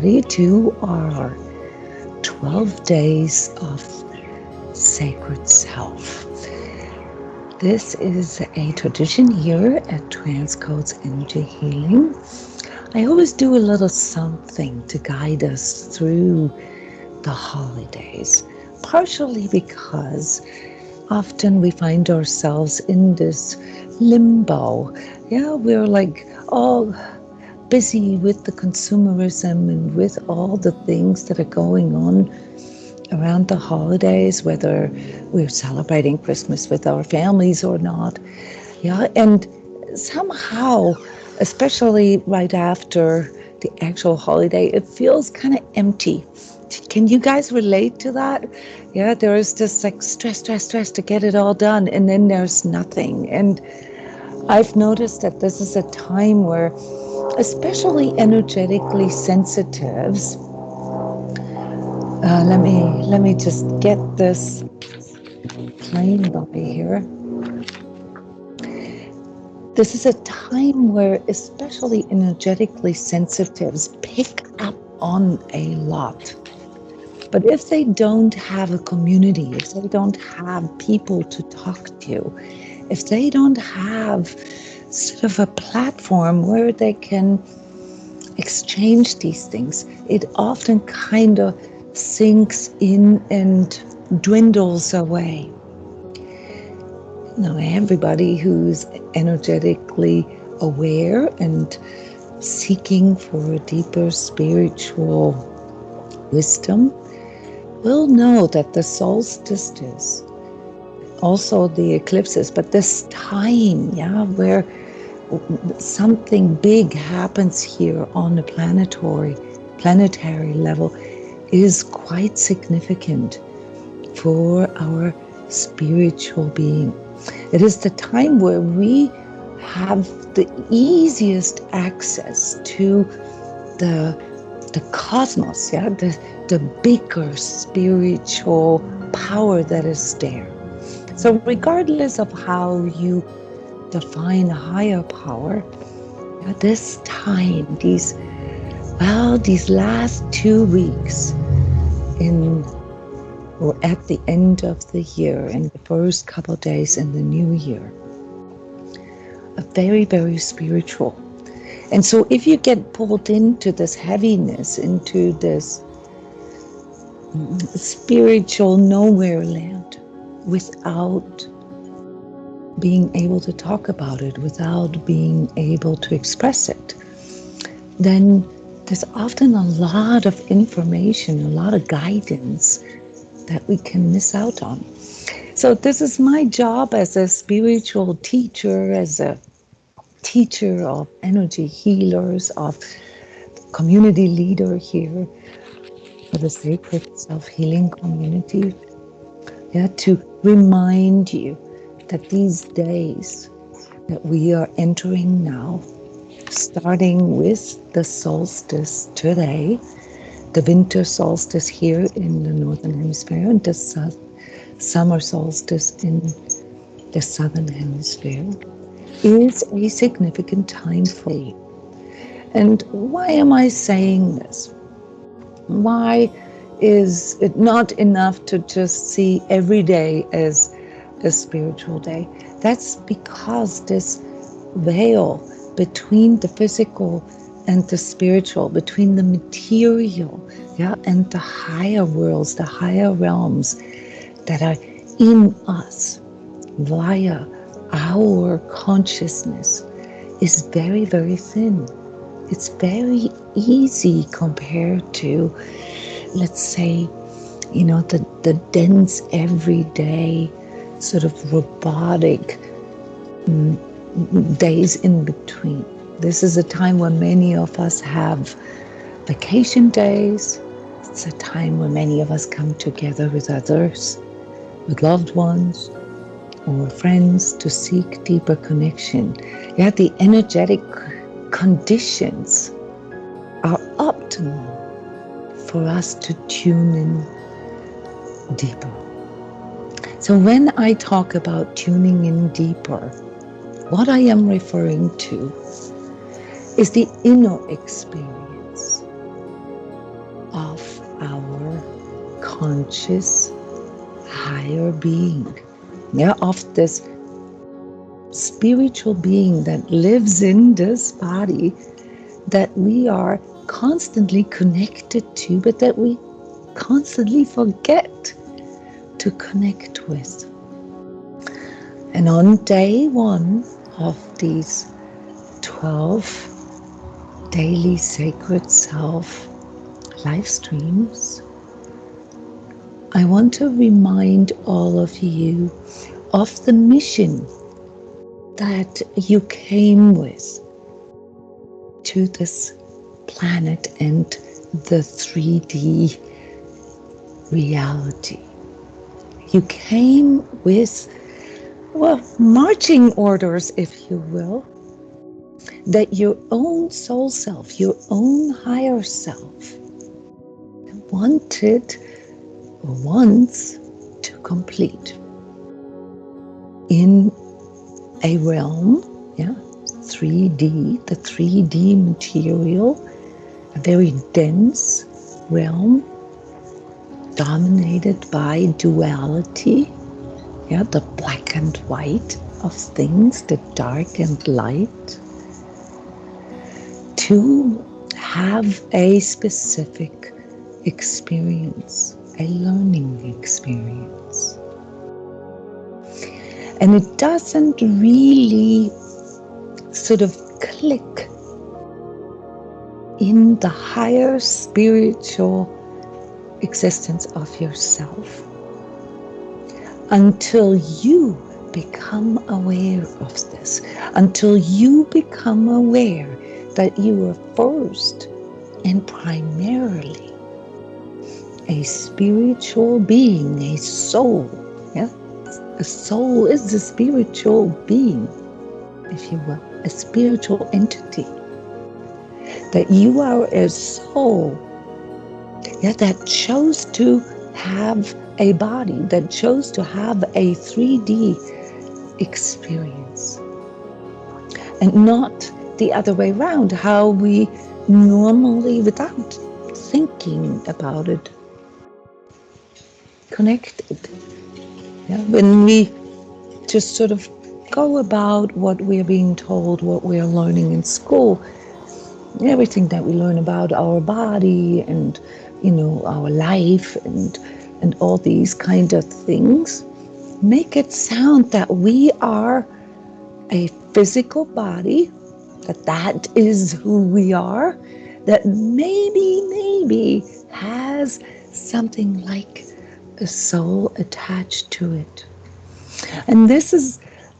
everybody, to our 12 days of sacred self. This is a tradition here at transCODES Energy Healing. I always do a little something to guide us through the holidays, partially because often we find ourselves in this limbo. We're like all busy with the consumerism and with all the things that are going on around the holidays, whether we're celebrating Christmas with our families or not. And somehow, especially right after the actual holiday, it feels kind of empty. Can you guys relate to that? There is this like stress to get it all done, and then there's nothing. And I've noticed that this is a time where, especially energetically sensitives, let me just get this plane by here. This is a time where especially energetically sensitives pick up on a lot. But if they don't have a community, if they don't have people to talk to, if they don't have sort of a platform where they can exchange these things, it often kind of sinks in and dwindles away. Now, everybody who's energetically aware and seeking for a deeper spiritual wisdom will know that the solstices, also the eclipses, but this time, where something big happens here on the planetary level is quite significant for our spiritual being. It is the time where we have the easiest access to the cosmos, the bigger spiritual power that is there. So regardless of how you define higher power, this time, these last 2 weeks or at the end of the year and the first couple of days in the new year, are very, very spiritual. And so if you get pulled into this heaviness, into this spiritual nowhere land without being able to talk about it, without being able to express it, then there's often a lot of information, a lot of guidance that we can miss out on. So this is my job as a spiritual teacher, as a teacher of energy healers, of community leader here for the Sacred Self-Healing Community, to remind you that these days that we are entering now, starting with the solstice today, the winter solstice here in the northern hemisphere, and the summer solstice in the southern hemisphere, is a significant time for you. And why am I saying this? Why is it not enough to just see every day as a spiritual day? That's because this veil between the physical and the spiritual, between the material, and the higher worlds, the higher realms that are in us via our consciousness, is very, very thin. It's very easy compared to, let's say, the dense everyday sort of robotic days in between. This is a time when many of us have vacation days. It's a time when many of us come together with others, with loved ones or friends, to seek deeper connection. The energetic conditions are optimal for us to tune in deeper. So when I talk about tuning in deeper, what I am referring to is the inner experience. conscious higher being, of this spiritual being that lives in this body that we are constantly connected to, but that we constantly forget to connect with. And on day one of these 12 daily Sacred Self live streams, I want to remind all of you of the mission that you came with to this planet and the 3D reality. You came with, marching orders, if you will, that your own soul self, your own higher self, wanted or wants to complete in a realm, 3D, the 3D material, a very dense realm dominated by duality, the black and white of things, the dark and light, to have a specific experience, a learning experience. And it doesn't really sort of click in the higher spiritual existence of yourself until you become aware of this, until you become aware that you are first and primarily a spiritual being, a soul. A soul is a spiritual being, if you will, a spiritual entity. That you are a soul, that chose to have a body, that chose to have a 3D experience. And not the other way around, how we normally, without thinking about it, connected. When we just sort of go about what we're being told, what we're learning in school, everything that we learn about our body and, our life and all these kind of things, make it sound that we are a physical body, that is who we are, that maybe has something like a soul attached to it. And this is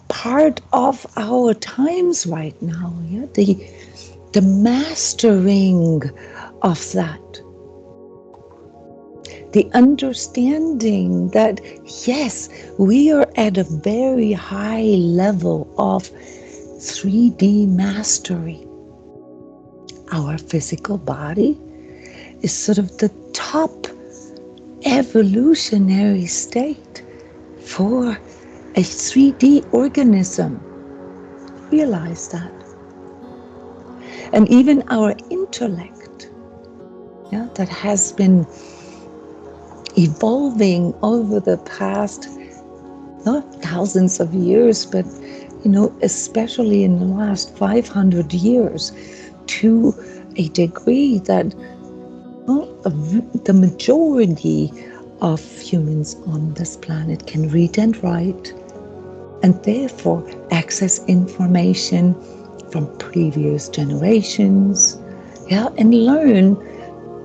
part of our times right now, the mastering of that. The understanding that, yes, we are at a very high level of 3D mastery. Our physical body is sort of the top evolutionary state for a 3D organism. Realize that. And even our intellect, that has been evolving over the past thousands of years, but especially in the last 500 years, to a degree that the majority of humans on this planet can read and write, and therefore access information from previous generations, and learn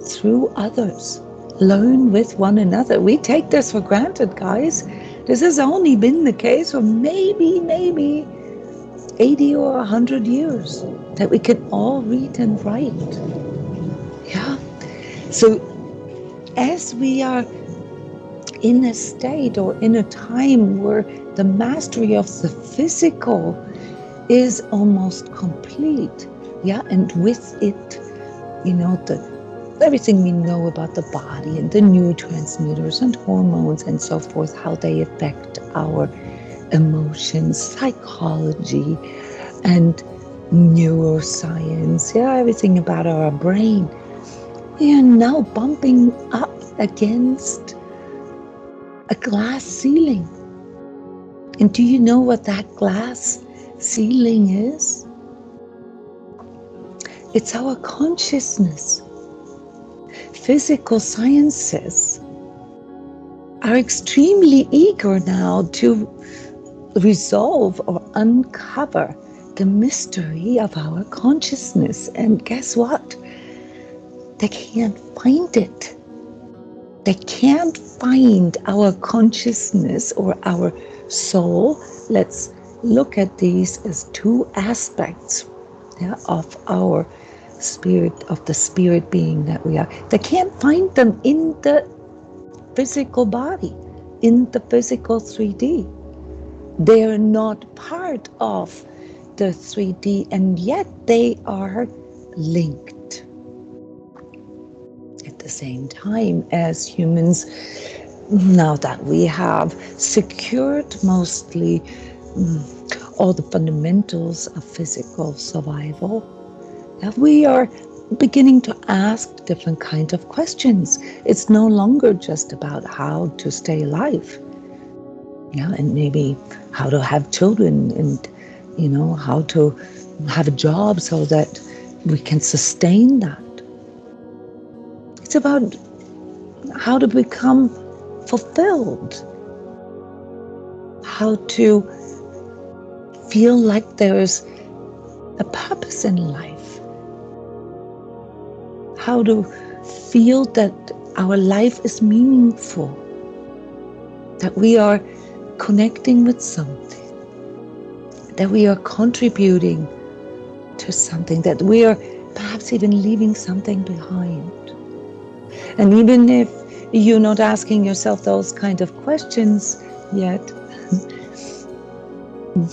through others, learn with one another. We take this for granted, guys. This has only been the case for maybe 80 or 100 years, that we can all read and write. So as we are in a state or in a time where the mastery of the physical is almost complete, and with it, everything we know about the body and the neurotransmitters and hormones and so forth, how they affect our emotions, psychology, and neuroscience, everything about our brain. We are now bumping up against a glass ceiling. And do you know what that glass ceiling is? It's our consciousness. Physical sciences are extremely eager now to resolve or uncover the mystery of our consciousness. And guess what? They can't find it. They can't find our consciousness or our soul. Let's look at these as two aspects of our spirit, of the spirit being that we are. They can't find them in the physical body, in the physical 3D. They are not part of the 3D, and yet they are linked. At the same time, as humans, now that we have secured mostly all the fundamentals of physical survival, that we are beginning to ask different kinds of questions. It's no longer just about how to stay alive, and maybe how to have children, and how to have a job so that we can sustain that. It's about how to become fulfilled, how to feel like there's a purpose in life, how to feel that our life is meaningful, that we are connecting with something, that we are contributing to something, that we are perhaps even leaving something behind. And even if you're not asking yourself those kind of questions yet,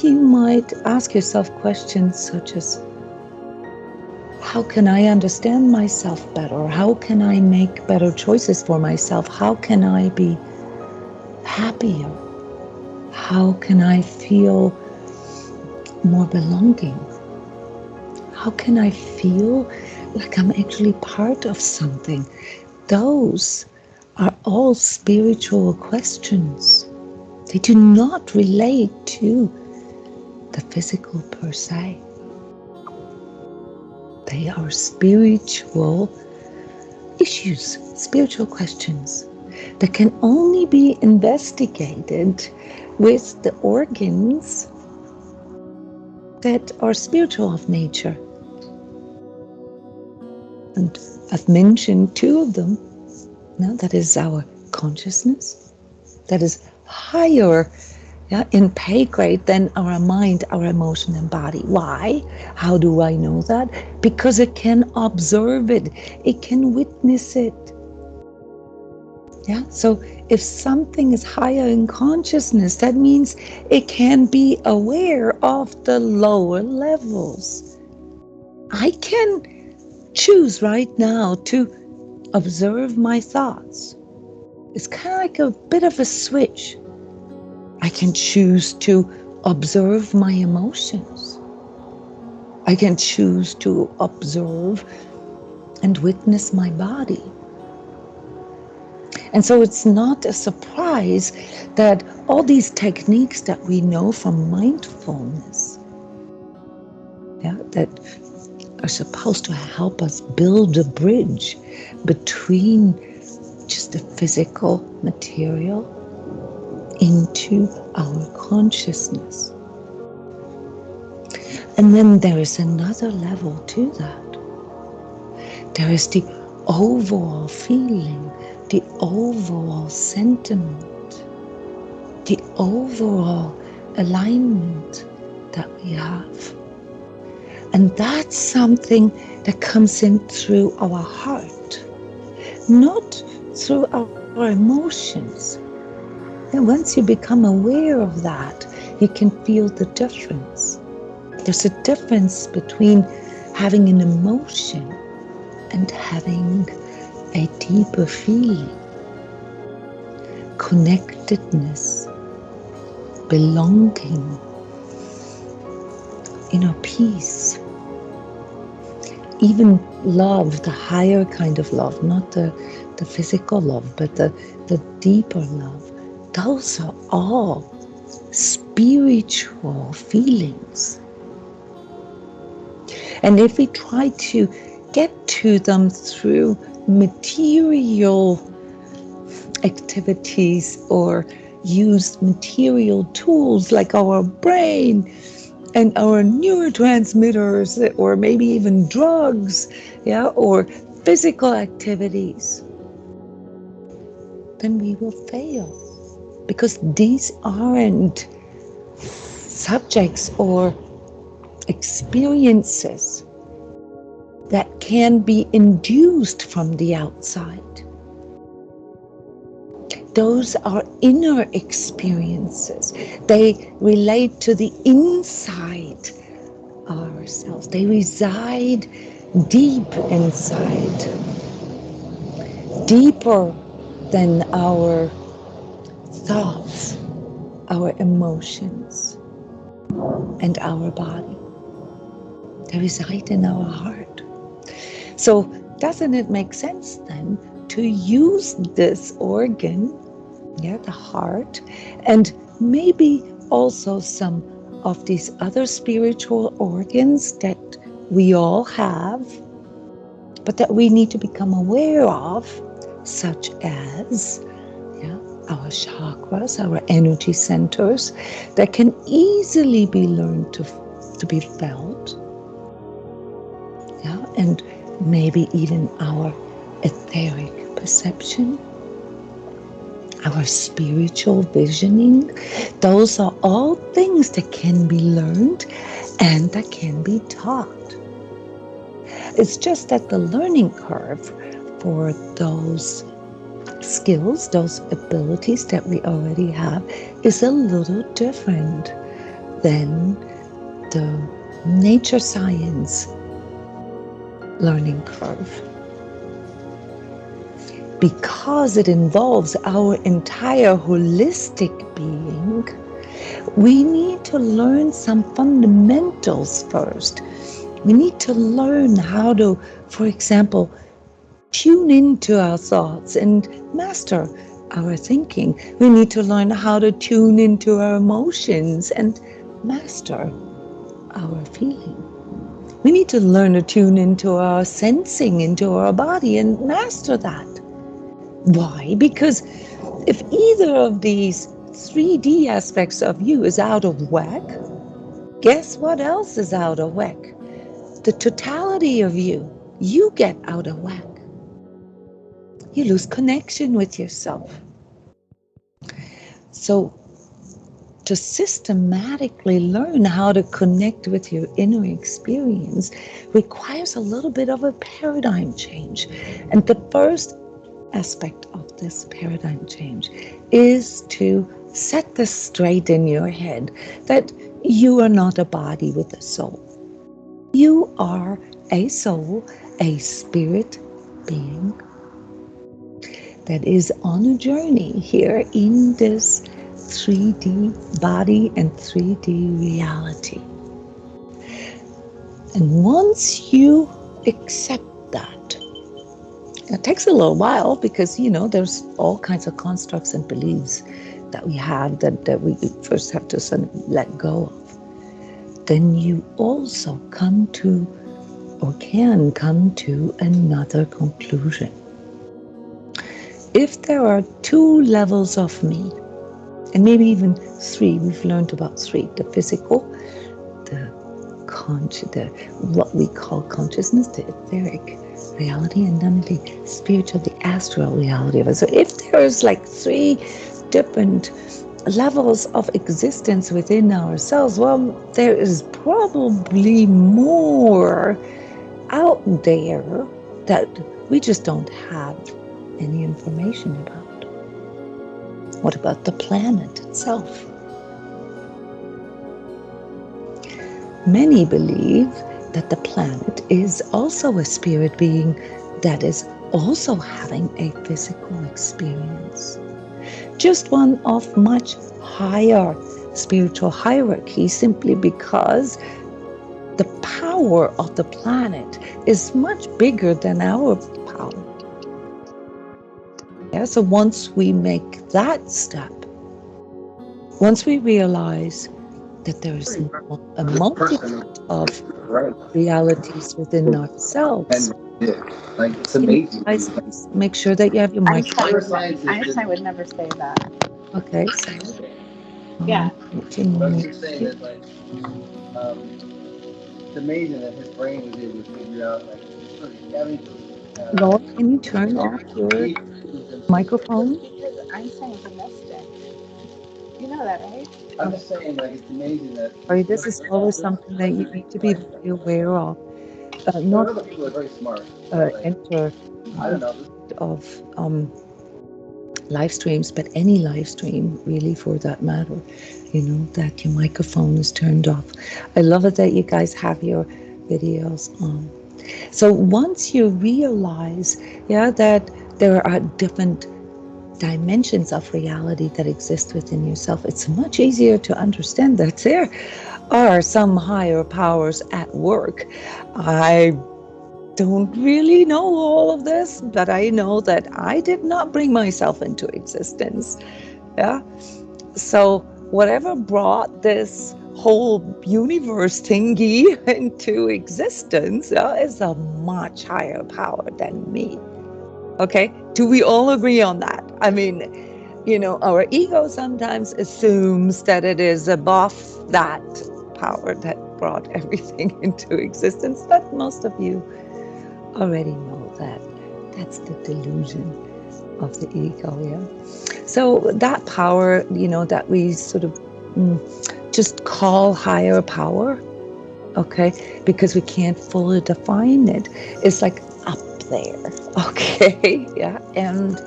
you might ask yourself questions such as, how can I understand myself better? How can I make better choices for myself? How can I be happier? How can I feel more belonging? How can I feel like I'm actually part of something? Those are all spiritual questions. They do not relate to the physical per se. They are spiritual issues, spiritual questions that can only be investigated with the organs that are spiritual of nature. And I've mentioned two of them. Now, that is our consciousness, that is higher in pay grade than our mind, our emotion and body. Why? How do I know that? Because it can observe it. It can witness it. So if something is higher in consciousness, that means it can be aware of the lower levels. I can choose right now to observe my thoughts. It's kind of like a bit of a switch. I can choose to observe my emotions. I can choose to observe and witness my body. And so it's not a surprise that all these techniques that we know from mindfulness, that are supposed to help us build a bridge between just the physical material into our consciousness. And then there is another level to that. There is the overall feeling, the overall sentiment, the overall alignment that we have. And that's something that comes in through our heart, not through our emotions. And once you become aware of that, you can feel the difference. There's a difference between having an emotion and having a deeper feeling, connectedness, belonging, inner peace. even love, the higher kind of love, not the physical love, but the deeper love, those are all spiritual feelings. And if we try to get to them through material activities or use material tools like our brain and our neurotransmitters, or maybe even drugs, or physical activities, then we will fail, because these aren't subjects or experiences that can be induced from the outside. Those are inner experiences. They relate to the inside ourselves. They reside deep inside, deeper than our thoughts, our emotions, and our body. They reside in our heart. So doesn't it make sense then to use this organ, the heart, and maybe also some of these other spiritual organs that we all have, but that we need to become aware of, such as our chakras, our energy centers, that can easily be learned to be felt, and maybe even our etheric perception, our spiritual visioning. Those are all things that can be learned and that can be taught. It's just that the learning curve for those skills, those abilities that we already have, is a little different than the nature science learning curve. Because it involves our entire holistic being, we need to learn some fundamentals first. We need to learn how to, for example, tune into our thoughts and master our thinking. We need to learn how to tune into our emotions and master our feeling. We need to learn to tune into our sensing, into our body, and master that. Why? Because if either of these 3D aspects of you is out of whack, guess what else is out of whack? The totality of you get out of whack. You lose connection with yourself. So to systematically learn how to connect with your inner experience requires a little bit of a paradigm change. And the first aspect of this paradigm change is to set this straight in your head, that you are not a body with a soul. You are a soul, a spirit being that is on a journey here in this 3D body and 3D reality. And once you accept that, it takes a little while, because there's all kinds of constructs and beliefs that we have that we first have to sort of let go of. Then you also come to, or can come to, another conclusion. If there are 2 levels of me, and maybe even 3, we've learned about 3, the physical, what we call consciousness, the etheric reality, and then the spiritual, the astral reality of it. So if there's 3 different levels of existence within ourselves, well, there is probably more out there that we just don't have any information about. What about the planet itself? Many believe that the planet is also a spirit being that is also having a physical experience. Just one of much higher spiritual hierarchy, simply because the power of the planet is much bigger than our power. Yeah, so once we make that step, once we realize that there's a multitude of realities within ourselves, like it's amazing. guys, make sure that you have your mic. Einstein would never say that. Okay, so Yeah. continue. That like it's amazing that his brain was able to figure out like Lord, can you turn off your microphone? because Einstein is a mystic. You know that, right? I'm just saying, like, it's amazing that. Sorry, this is always something that you need to be very aware of. There Not are other people that are very smart. enter I don't know. of live streams, but any live stream really for that matter, that your microphone is turned off. I love it that you guys have your videos on. So once you realize, that there are different dimensions of reality that exist within yourself, it's much easier to understand that there are some higher powers at work. I don't really know all of this, but I know that I did not bring myself into existence. Yeah. So whatever brought this whole universe thingy into existence is a much higher power than me. Okay. Do we all agree on that? I mean, our ego sometimes assumes that it is above that power that brought everything into existence, but most of you already know that that's the delusion of the ego. Yeah. So that power, that we sort of just call higher power, okay, because we can't fully define it. It's like up there, okay, yeah. And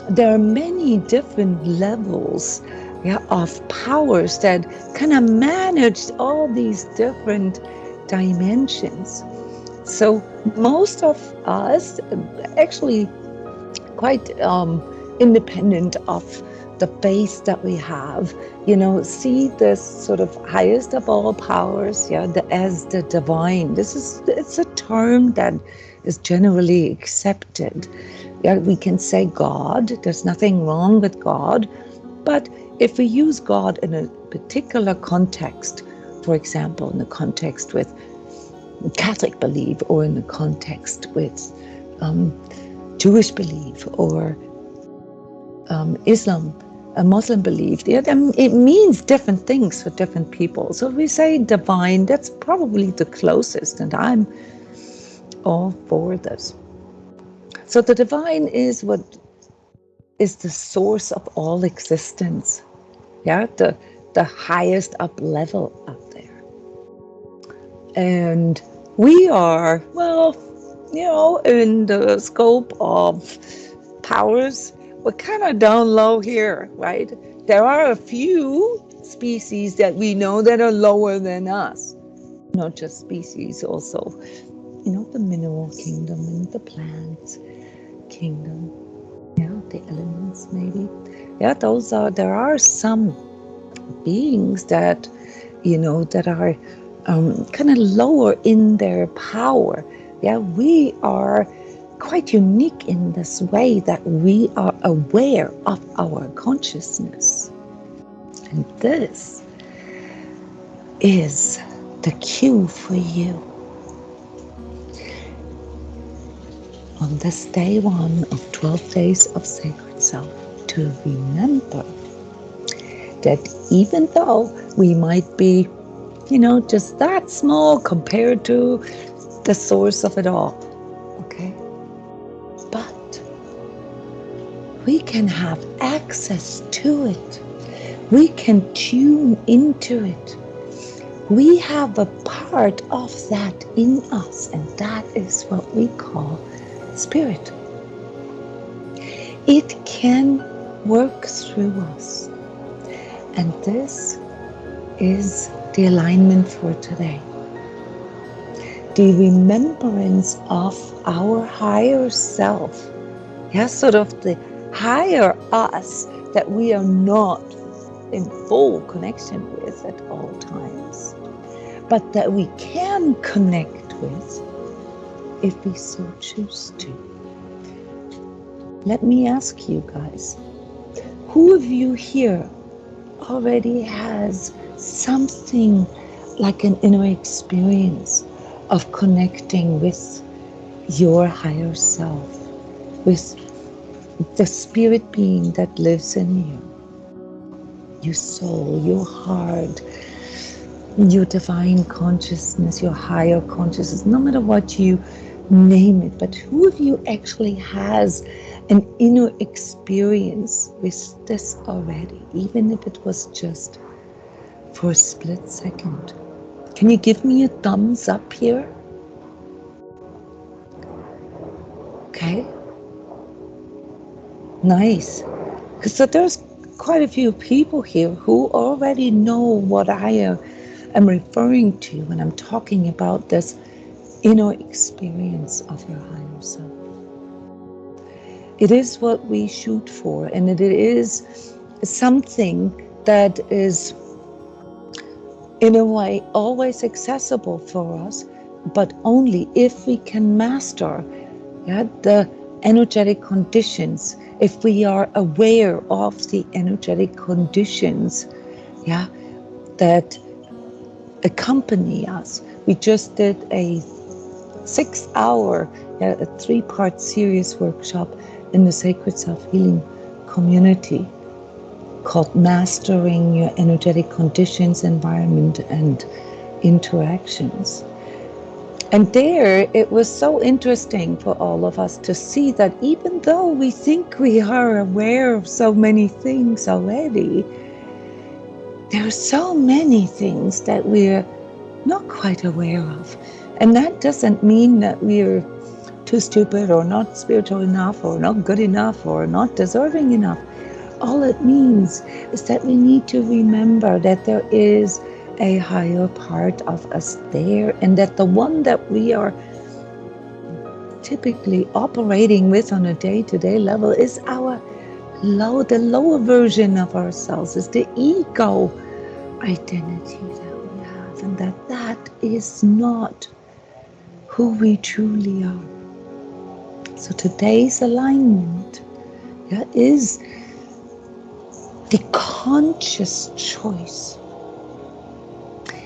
there are many different levels, of powers that kind of manage all these different dimensions. So most of us actually quite independent of the base that we have, see this sort of highest of all powers, as the divine. It's a term that is generally accepted. Yeah, we can say God. There's nothing wrong with God, but if we use God in a particular context, for example, in the context with Catholic belief, or in the context with Jewish belief, or Islam, a Muslim belief, it means different things for different people. So if we say divine, that's probably the closest, and I'm all for this. So the divine is what is the source of all existence. Yeah, the highest up level up there. And we are, well, in the scope of powers, we're kind of down low here, right? There are a few species that we know that are lower than us. Not just species, also, the mineral kingdom and the plants kingdom. The elements, maybe. There are some beings that, that are kind of lower in their power. We are quite unique in this way that we are aware of our consciousness. And this is the cue for you on this day one of 12 days of Sacred Self to remember that even though we might be, just that small compared to the source of it all, okay? But we can have access to it. We can tune into it. We have a part of that in us, and that is what we call spirit. It can work through us. And this is the alignment for today. The remembrance of our higher self. Sort of the higher us that we are not in full connection with at all times. but that we can connect with if we so choose to. Let me ask you guys, who of you here already has something like an inner experience of connecting with your higher self, with the spirit being that lives in you, your soul, your heart, your divine consciousness, your higher consciousness, no matter what you name it, but who of you actually has an inner experience with this already, even if it was just for a split second? Can you give me a thumbs up here? Okay. Nice. So there's quite a few people here who already know what I am referring to when I'm talking about this inner experience of your higher self. It is what we shoot for, and it is something that is, in a way, always accessible for us, but only if we can master the energetic conditions, if we are aware of the energetic conditions that accompany us. We just did a 6-hour, a 3-part series workshop in the Sacred Self-Healing community called Mastering Your Energetic Conditions, Environment, and Interactions. And there, it was so interesting for all of us to see that even though we think we are aware of so many things already, there are so many things that we're not quite aware of. And that doesn't mean that we're too stupid or not spiritual enough or not good enough or not deserving enough. All it means is that we need to remember that there is a higher part of us there, and that the one that we are typically operating with on a day-to-day level is the lower version of ourselves, is the ego identity that we have, and that is not who we truly are. So today's alignment is the conscious choice,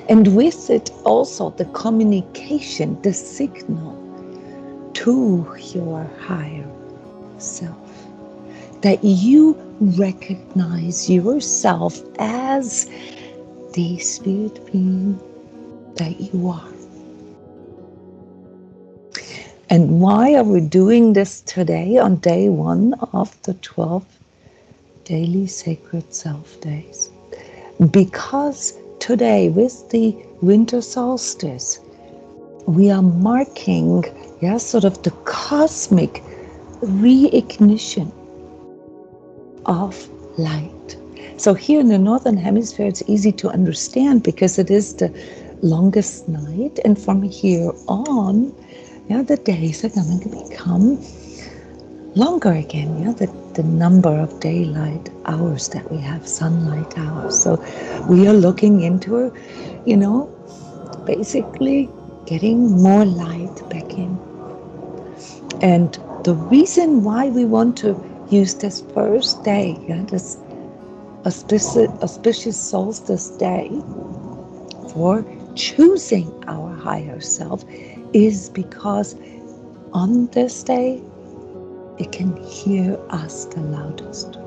and with it also the communication, the signal to your higher self, that you recognize yourself as the spirit being that you are. And why are we doing this today on day 1 of the 12 daily sacred self days? Because today, with the winter solstice, we are marking sort of the cosmic reignition of light. So here in the northern hemisphere, it's easy to understand because it is the longest night, and from here on, the days are going to become longer again. The number of daylight hours that we have, sunlight hours. So we are looking into, basically getting more light back in. And the reason why we want to use this first day, this auspicious solstice day, for choosing our higher self, is because on this day it can hear us the loudest.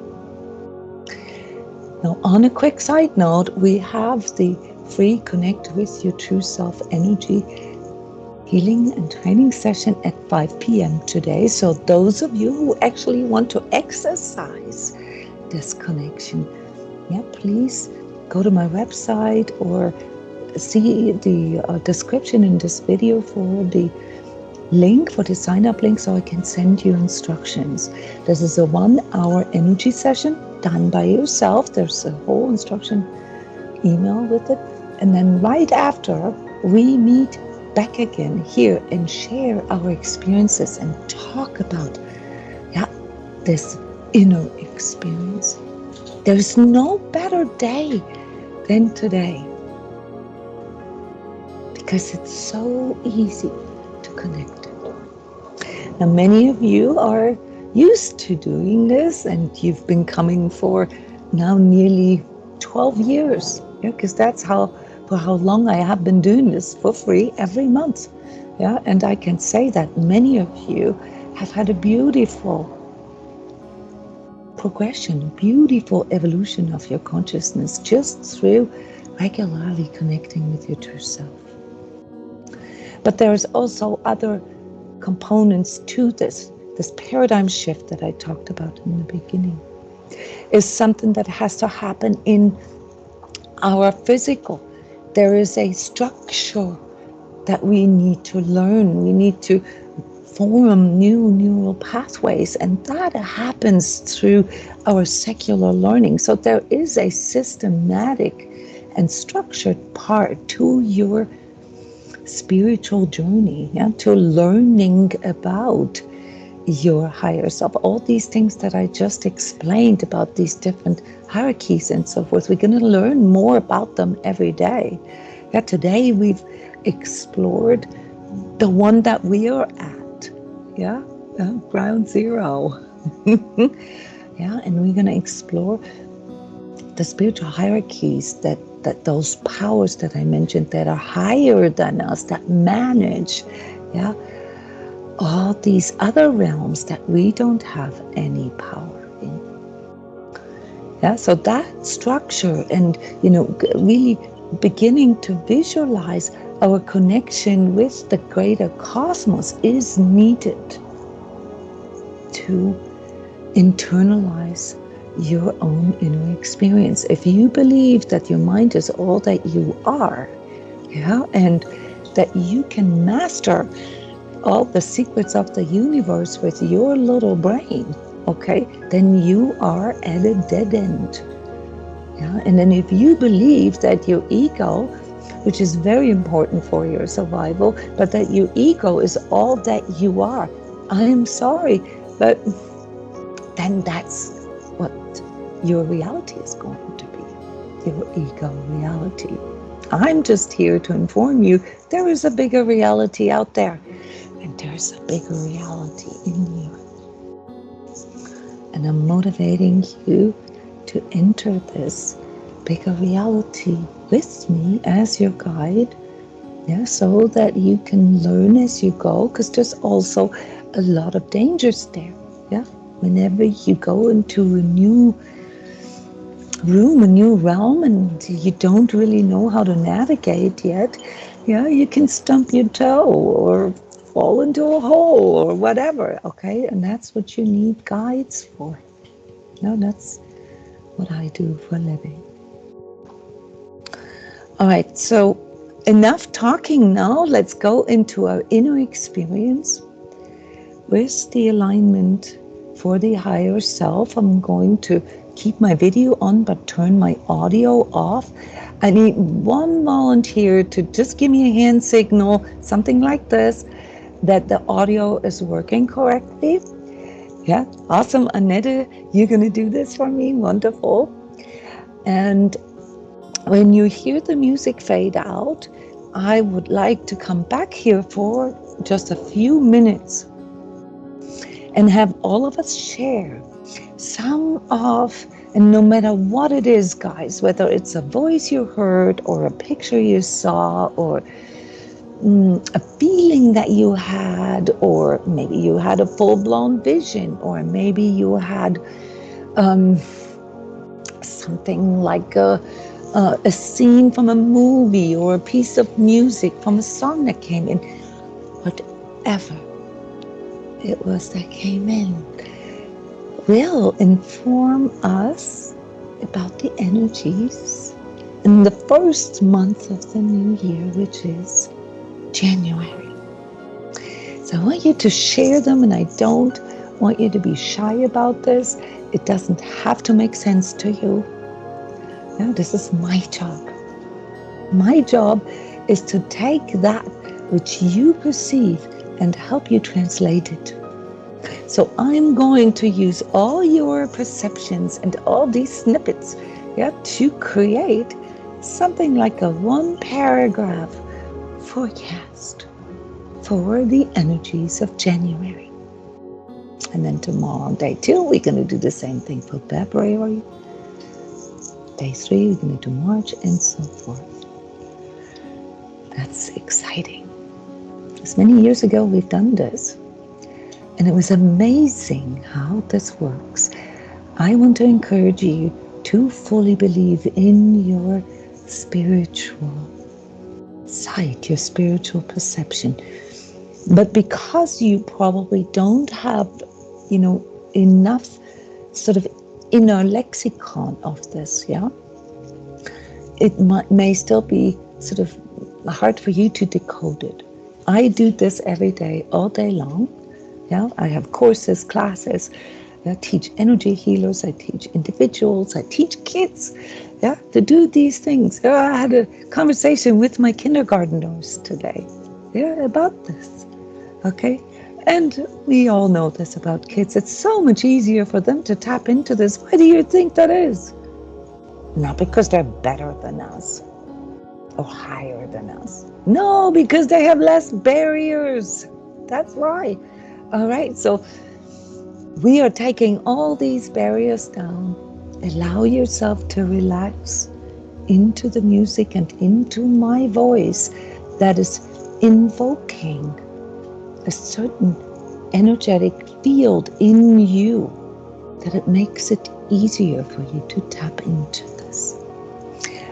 Now, on a quick side note, we have the free Connect with Your True Self Energy healing and training session at 5 p.m. today. So those of you who actually want to exercise this connection, please go to my website or see the description in this video for the link, for the sign-up link, so I can send you instructions. This is a 1-hour energy session done by yourself. There's a whole instruction email with it. And then right after, we meet back again here and share our experiences and talk about this inner experience. There's no better day than today because it's so easy to connect. Now, many of you are used to doing this, and you've been coming for now nearly 12 years, because that's for how long I have been doing this for free every month. And I can say that many of you have had a beautiful progression, beautiful evolution of your consciousness just through regularly connecting with your true self. But there's also other components to this paradigm shift that I talked about in the beginning. Is something that has to happen in our physical. There is a structure that we need to learn. We need to form new neural pathways, and that happens through our secular learning. So there is a systematic and structured part to your spiritual journey, to learning about your higher self. All these things that I just explained about these different hierarchies and so forth, we're going to learn more about them every day. Today we've explored the one that we are at, ground zero. And we're going to explore the spiritual hierarchies that those powers that I mentioned that are higher than us, that manage, all these other realms that we don't have any power in. So that structure and, really beginning to visualize our connection with the greater cosmos is needed to internalize your own inner experience. If you believe that your mind is all that you are, and that you can master all the secrets of the universe with your little brain, then you are at a dead end. And then if you believe that your ego, which is very important for your survival, but that your ego is all that you are, I'm sorry, but then that's what your reality is going to be, your ego reality. I'm just here to inform you there is a bigger reality out there, and there's a bigger reality in you. And I'm motivating you to enter this bigger reality with me as your guide, so that you can learn as you go, because there's also a lot of dangers there. Whenever you go into a new room, a new realm, and you don't really know how to navigate yet, you can stump your toe or fall into a hole or whatever, and that's what you need guides for. That's what I do for a living. All right, so enough talking now. Let's go into our inner experience with the alignment for the higher self. I'm going to keep my video on but turn my audio off. I need one volunteer to just give me a hand signal, something like this, that the audio is working correctly. Awesome. Annette, you're going to do this for me. Wonderful. And when you hear the music fade out, I would like to come back here for just a few minutes and have all of us share some of, and no matter what it is, guys, whether it's a voice you heard or a picture you saw or a feeling that you had, or maybe you had a full-blown vision, or maybe you had something like a scene from a movie or a piece of music from a song that came in, whatever it was that came in will inform us about the energies in the first month of the new year, which is January. So I want you to share them, and I don't want you to be shy about this. It doesn't have to make sense to you. This is my job. My job is to take that which you perceive and help you translate it. So I'm going to use all your perceptions and all these snippets to create something like a one paragraph forecast for the energies of January. And then tomorrow, day 2, we're going to do the same thing for February. Day 3, we're going to do March, and so forth. That's exciting. As many years ago, we've done this. And it was amazing how this works. I want to encourage you to fully believe in your spiritual sight, your spiritual perception. But because you probably don't have, enough sort of inner lexicon of this, it may still be sort of hard for you to decode it. I do this every day, all day long. I have courses, classes. I teach energy healers. I teach individuals. I teach kids. To do these things. I had a conversation with my kindergarteners today. About this. Okay, and we all know this about kids. It's so much easier for them to tap into this. Why do you think that is? Not because they're better than us or higher than us. No, because they have less barriers. That's right. All right, so we are taking all these barriers down. Allow yourself to relax into the music and into my voice that is invoking a certain energetic field in you, that it makes it easier for you to tap into this.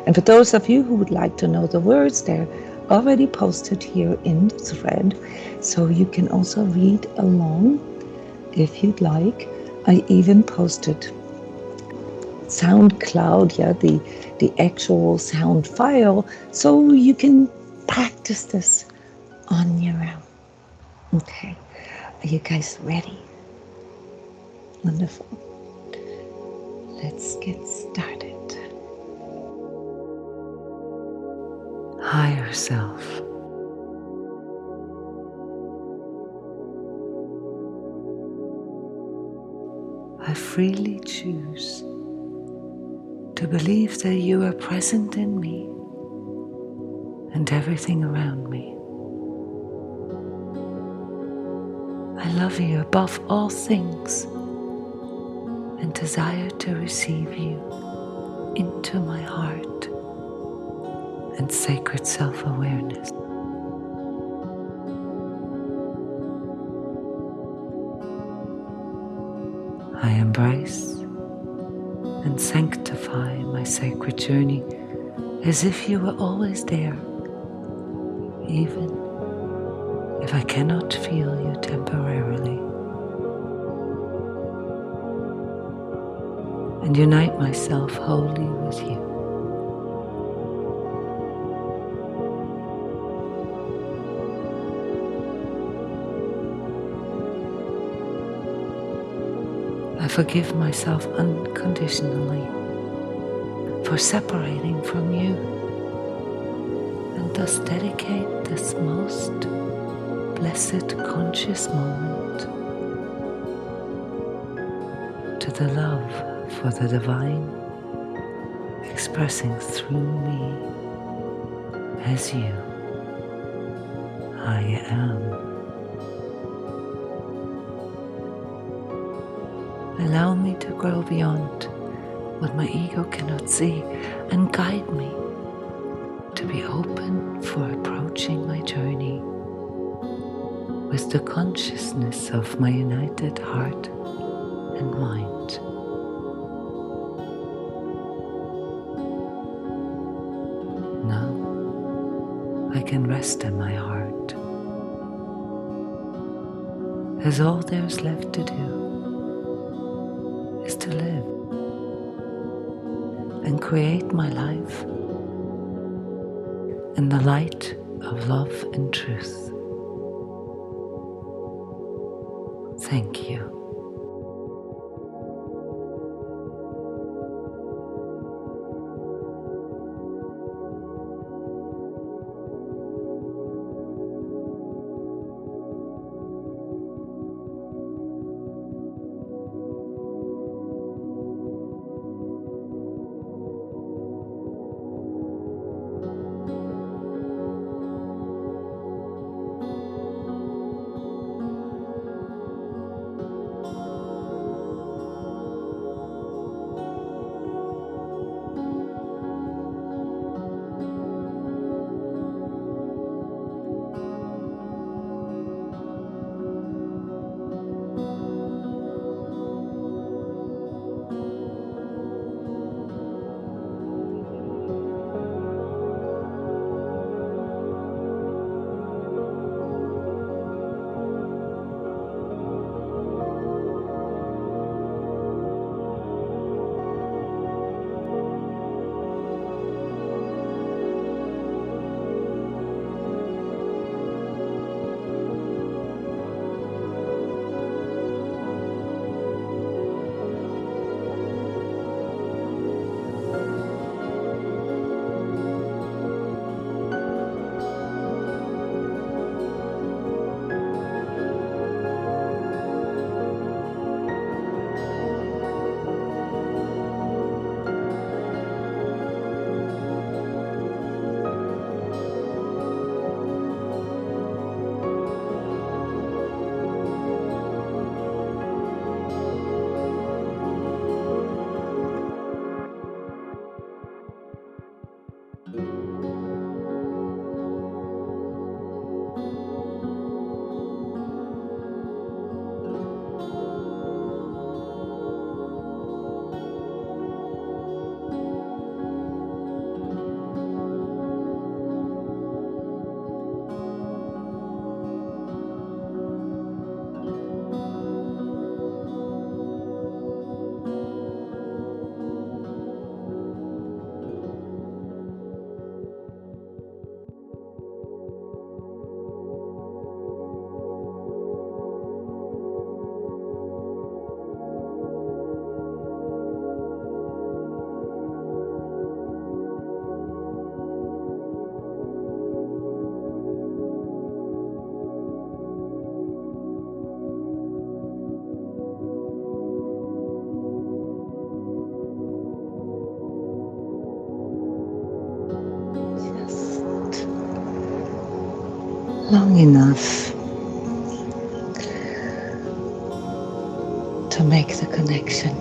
And for those of you who would like to know the words, they're already posted here in the thread, so you can also read along if you'd like. I even posted SoundCloud, the actual sound file, so you can practice this on your own. Okay, are you guys ready? Wonderful. Let's get started. Higher self. I freely choose to believe that you are present in me and everything around me. I love you above all things and desire to receive you into my heart and sacred self-awareness. I embrace and sanctify my sacred journey as if you were always there, even if I cannot feel you temporarily. And unite myself wholly with you. I forgive myself unconditionally for separating from you, and thus dedicate this most blessed conscious moment to the love for the divine expressing through me as you. I am. Allow me to grow beyond what my ego cannot see, and guide me to be open for approaching my journey with the consciousness of my united heart and mind. Now I can rest in my heart, as all there's left to do is to live and create my life in the light of love and truth. Thank you. long enough to make the connection.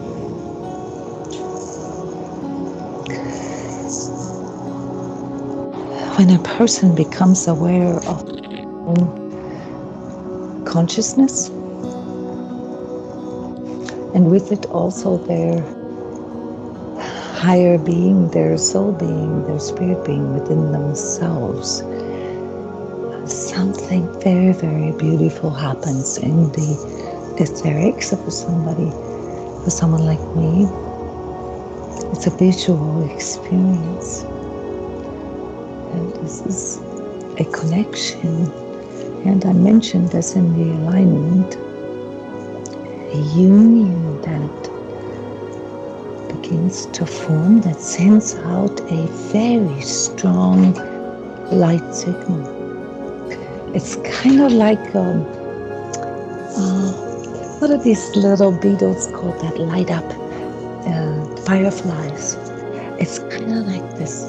When a person becomes aware of their own consciousness, and with it also their higher being, their soul being, their spirit being within themselves, something very, very beautiful happens in the etherics of somebody. For someone like me, it's a visual experience. And this is a connection. And I mentioned this in the alignment, a union that begins to form, that sends out a very strong light signal. It's kind of like, what are these little beetles called that light up? Fireflies. It's kind of like this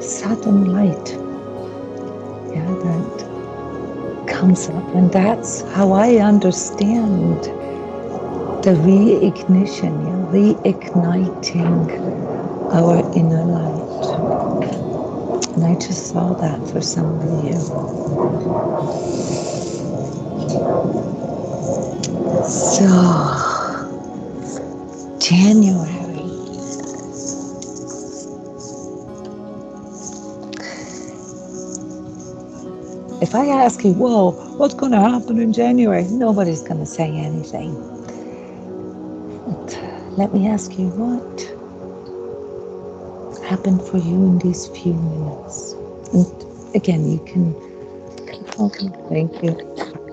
sudden light, yeah, that comes up, and that's how I understand the reignition, yeah, reigniting our inner light. And I just saw that for some of you. So, January. If I ask you, whoa, what's going to happen in January? Nobody's going to say anything. But let me ask you, what happened for you in these few minutes? And again, you can thank you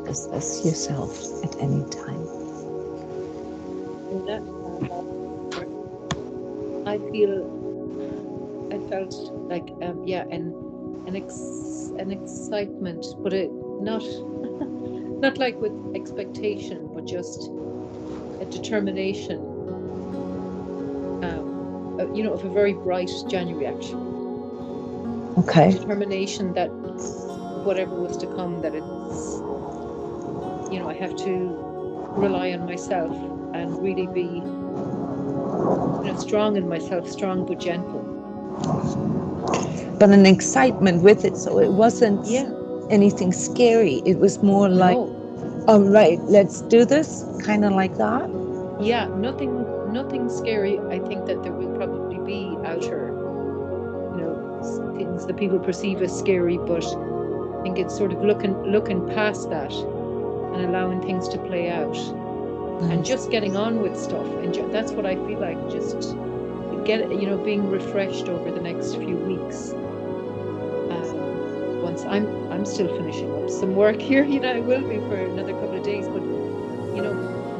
as yourself at any time. I felt like an excitement, but it not like with expectation, but just a determination. Of a very bright January, actually. Okay. Determination that whatever was to come, that it's, I have to rely on myself and really be, strong in myself, strong but gentle. But an excitement with it, so it wasn't anything scary. It was more like, all right, let's do this, kind of like that. Yeah, nothing scary. I think that there will probably be outer, things that people perceive as scary, but I think it's sort of looking past that and allowing things to play out. Nice. And just getting on with stuff. And that's what I feel like, just being refreshed over the next few weeks. Once I'm still finishing up some work here, I will be for another couple of days, but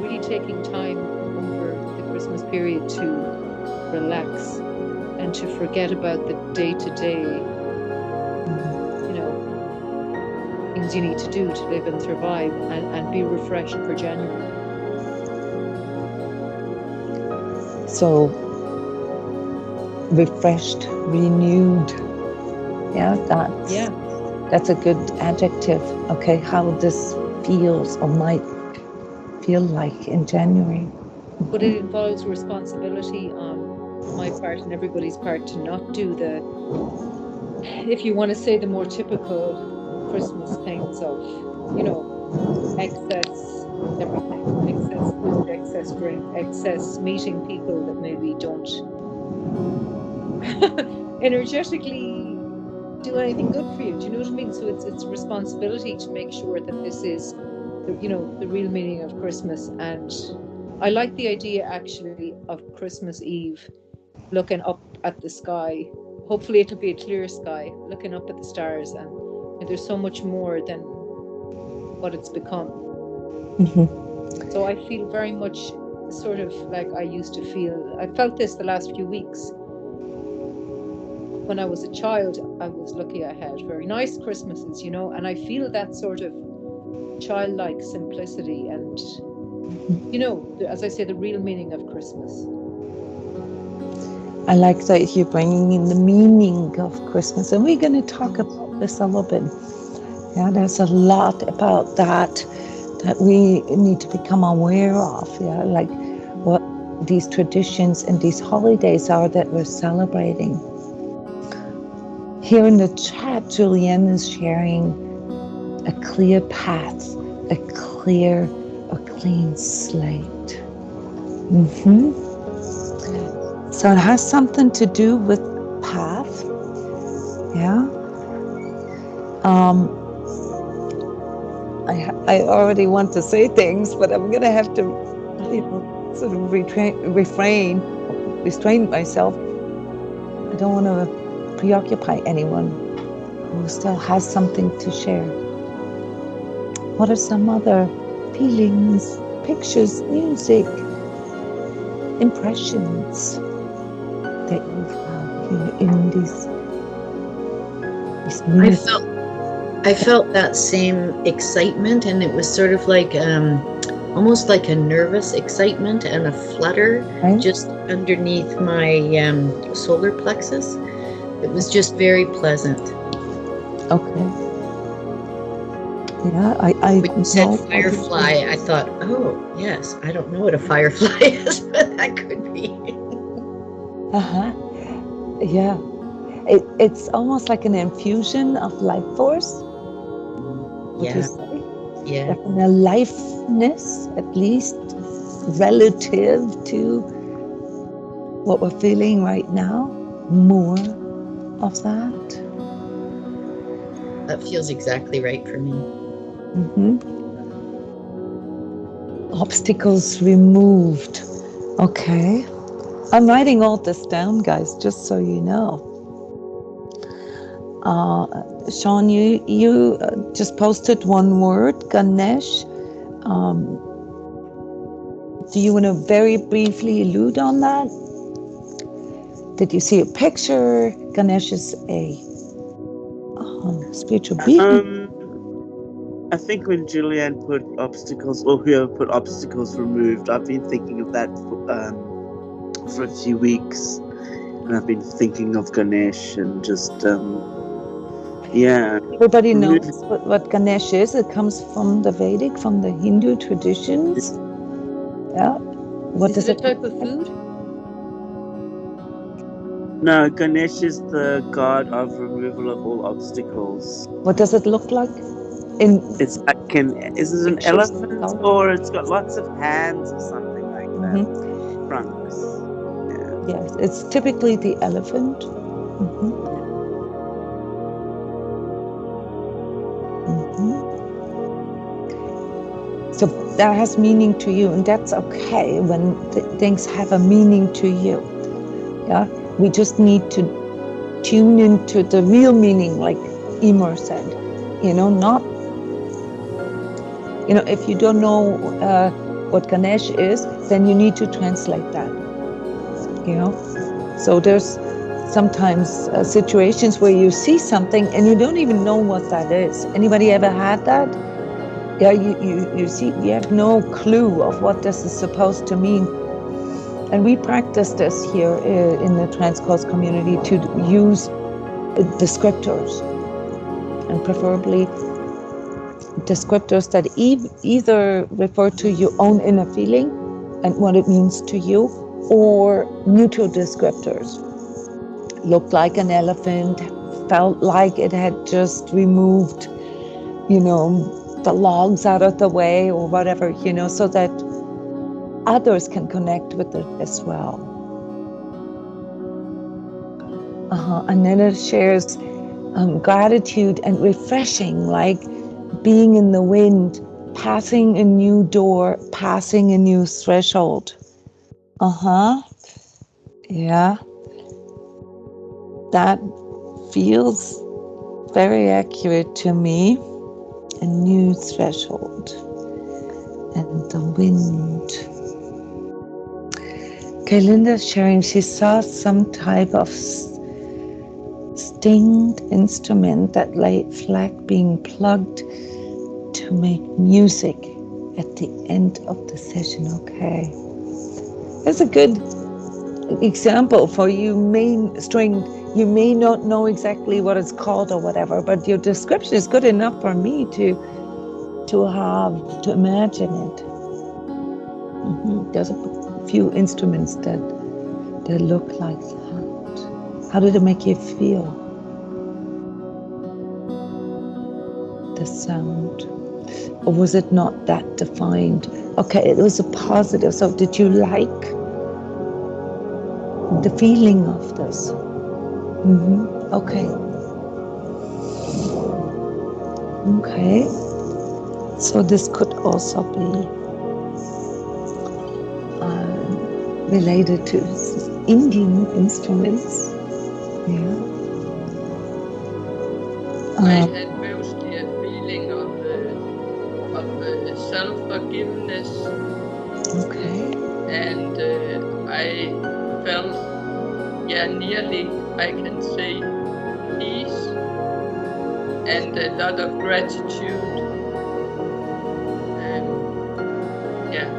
really taking time over the Christmas period to relax and to forget about the day-to-day, things you need to do to live and survive, and be refreshed for January. So refreshed, renewed. Yeah, that's a good adjective. Okay, how this feels or might feel like in January. But it involves responsibility on my part and everybody's part to not do the, if you want to say, the more typical Christmas things of, excess everything, excess food, excess drink, excess meeting people that maybe don't energetically do anything good for you. Do you know what I mean? So it's responsibility to make sure that this is, the real meaning of Christmas. And I like the idea actually of Christmas Eve, looking up at the sky. Hopefully it'll be a clear sky, looking up at the stars, and there's so much more than what it's become. Mm-hmm. So I feel very much sort of like I used to feel. I felt this the last few weeks. When I was a child, I was lucky I had very nice Christmases, and I feel that sort of childlike simplicity and, as I say, the real meaning of Christmas. I like that you're bringing in the meaning of Christmas, and we're going to talk about this a little bit Yeah, there's a lot about that we need to become aware of. Yeah, like what these traditions and these holidays are that we're celebrating. Here in the chat, Julianne is sharing a clear path, a clean slate. So it has something to do with path. Yeah. I already want to say things, but I'm gonna have to, sort of restrain myself. I don't want to preoccupy anyone who still has something to share. What are some other feelings, pictures, music, impressions that you've had in these minutes? I felt that same excitement, and it was sort of like almost like a nervous excitement and a flutter just underneath my solar plexus. It was just very pleasant. Okay. Yeah, I when you said firefly, I thought, oh yes, I don't know what a firefly is, but that could be. Yeah. It's almost like an infusion of life force. Would you say? Yeah. Like an aliveness, at least relative to what we're feeling right now. More of that. That feels exactly right for me. Obstacles removed. Okay. I'm writing all this down, guys, just so you know. Sean, you just posted one word, Ganesh. Do you want to very briefly allude on that? Did you see a picture? Ganesh is a spiritual being. I think when Julianne put obstacles, or whoever put obstacles removed, I've been thinking of that for a few weeks, and I've been thinking of Ganesh and just Everybody knows what Ganesh is. It comes from the Vedic, from the Hindu traditions. Yeah. What is it a type of food? No, Ganesh is the god of removal of all obstacles. What does it look like? It's like is it an elephant, or it's got lots of hands or something like that? Trunks. Yeah. Yes, it's typically the elephant. So that has meaning to you, and that's okay when things have a meaning to you. Yeah, we just need to tune into the real meaning, like Emer said. Not. If you don't know what Ganesh is, then you need to translate that. So there's sometimes situations where you see something and you don't even know what that is. Anybody ever had that? Yeah, you see, you have no clue of what this is supposed to mean. And we practice this here in the transCODES community to use descriptors, and preferably descriptors that either refer to your own inner feeling and what it means to you, or neutral descriptors. Looked like an elephant, felt like it had just removed, the logs out of the way or whatever, so that others can connect with it as well. And then it shares gratitude and refreshing, like being in the wind, passing a new door, passing a new threshold. Yeah. That feels very accurate to me. A new threshold. And the wind. Okay, Linda's sharing she saw some type of stringed instrument that lay flat being plugged to make music at the end of the session. Okay. That's a good example for you main string, you may not know exactly what it's called or whatever, but your description is good enough for me to imagine it. There's a few instruments that look like that. How did it make you feel? The sound? Or was it not that defined? Okay, it was a positive. So did you like the feeling of this? Okay. Okay. So this could also be related to Indian instruments. Yeah. I had mostly a feeling of self-forgiveness. Okay. And I felt, nearly, I can say, peace and a lot of gratitude.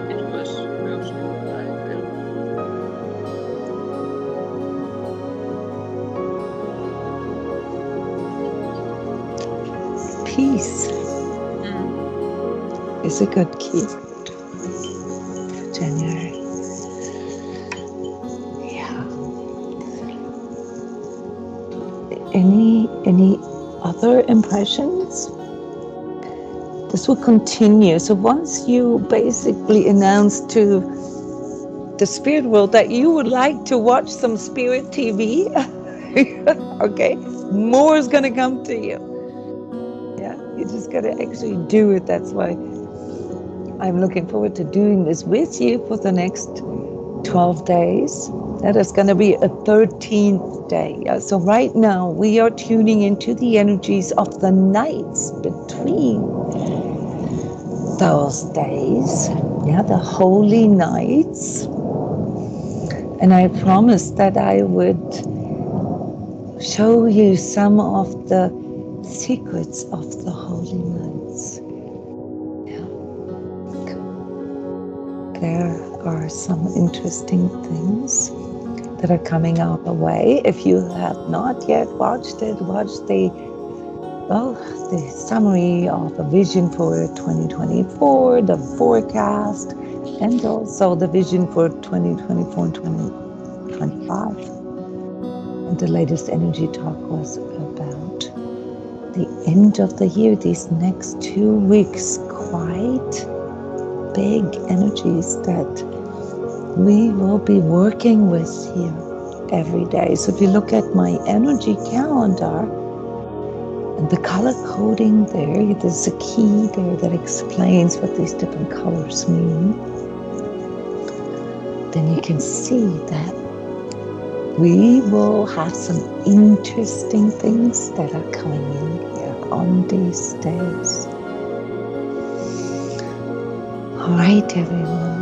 It was mostly what I felt. Peace is a good keyword for January. Yeah. Any other impressions? This will continue. So once you basically announce to the spirit world that you would like to watch some spirit TV, okay, more is going to come to you. Yeah, you just got to actually do it. That's why I'm looking forward to doing this with you for the next 12 days. That is going to be a 13th day. Yeah? So right now we are tuning into the energies of the nights between those days. Yeah, the holy nights. And I promised that I would show you some of the secrets of the holy nights. Yeah. There are some interesting things that are coming our way. If you have not yet watched it, watch the summary of a vision for 2024, the forecast, and also the vision for 2024 and 2025. And the latest energy talk was about the end of the year, these next 2 weeks, quite big energies that we will be working with here every day. So if you look at my energy calendar and the color coding there, there's a key there that explains what these different colors mean. Then you can see that we will have some interesting things that are coming in here on these days. All right, everyone.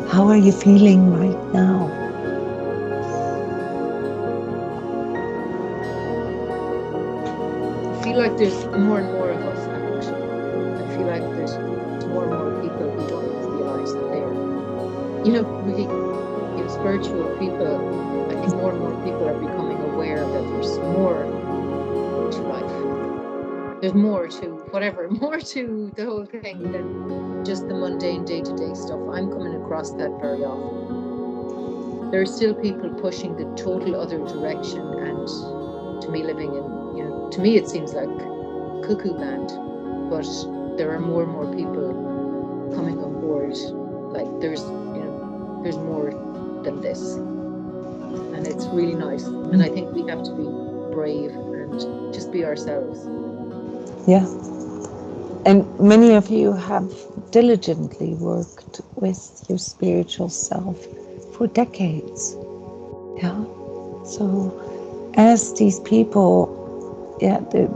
How are you feeling right now? I feel like there's more and more of us, actually. I feel like there's more and more people who don't realize that they're, really, spiritual people. I think more and more people are becoming aware that there's more to life. There's more to more to the whole thing than just the mundane day-to-day stuff. I'm coming across that very often. There are still people pushing the total other direction, and to me living in, to me it seems like cuckoo land, but there are more and more people coming on board. Like there's more than this, and it's really nice. And I think we have to be brave and just be ourselves. Yeah. And many of you have diligently worked with your spiritual self for decades. Yeah. So as these people, the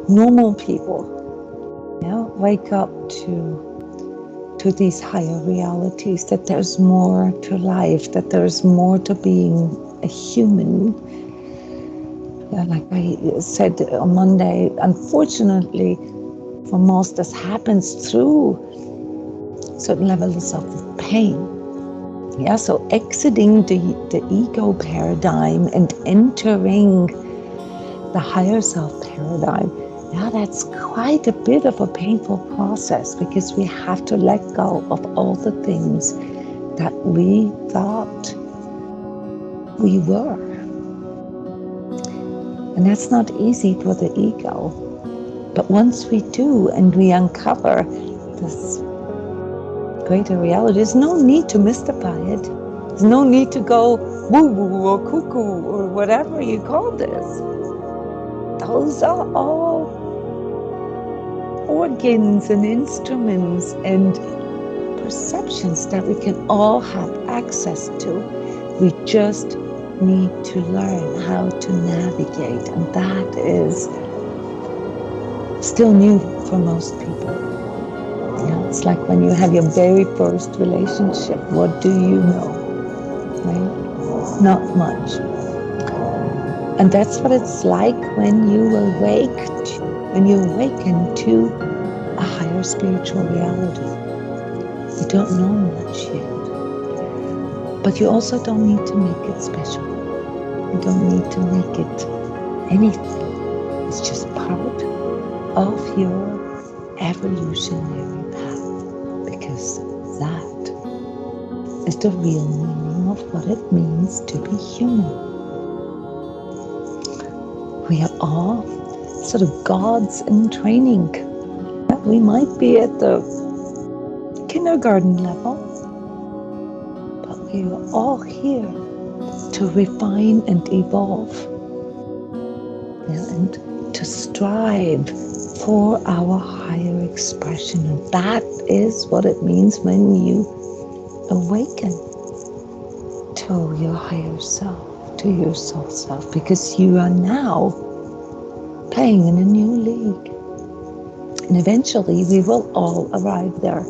normal people, wake up to these higher realities, that there's more to life, that there's more to being a human. Yeah, like I said on Monday, unfortunately, for most, this happens through certain levels of pain. Yeah, so exiting the ego paradigm and entering the higher self paradigm, yeah, that's quite a bit of a painful process, because we have to let go of all the things that we thought we were. And that's not easy for the ego. But once we do and we uncover this greater reality, there's no need to mystify it. There's no need to go woo-woo or cuckoo or whatever you call this. Those are all organs and instruments and perceptions that we can all have access to. We just need to learn how to navigate, and that is still new for most people. Yeah, it's like when you have your very first relationship, what do you know? Right? Not much. And that's what it's like when you awaken to a higher spiritual reality. You don't know much yet, but you also don't need to make it special. You don't need to make it anything. It's just part of your evolutionary path, because that is the real meaning of what it means to be human. We are all sort of gods in training. We might be at the kindergarten level, but we are all here to refine and evolve, and to strive for our higher expression. And that is what it means when you awaken to your higher self, to your soul self, because you are now playing in a new league. And eventually we will all arrive there.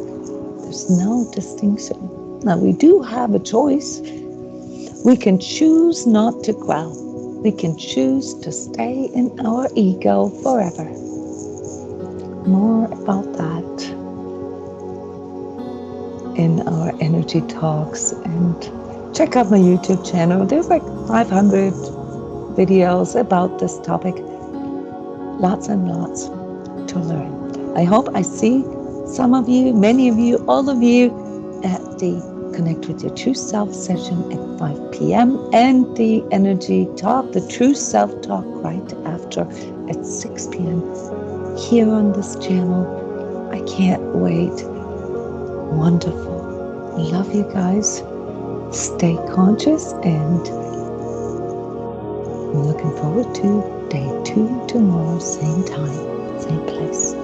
There's no distinction. Now, we do have a choice. We can choose not to grow. We can choose to stay in our ego forever. More about that in our energy talks. And check out my YouTube channel. There's like 500 videos about this topic. Lots and lots to learn. I hope I see some of you, many of you, all of you at the Connect with Your True Self session at 5 p.m. and the energy talk, the True Self talk, right after at 6 p.m. here on this channel. I can't wait. Wonderful. Love you guys. Stay conscious, and I'm looking forward to day 2 tomorrow, same time, same place.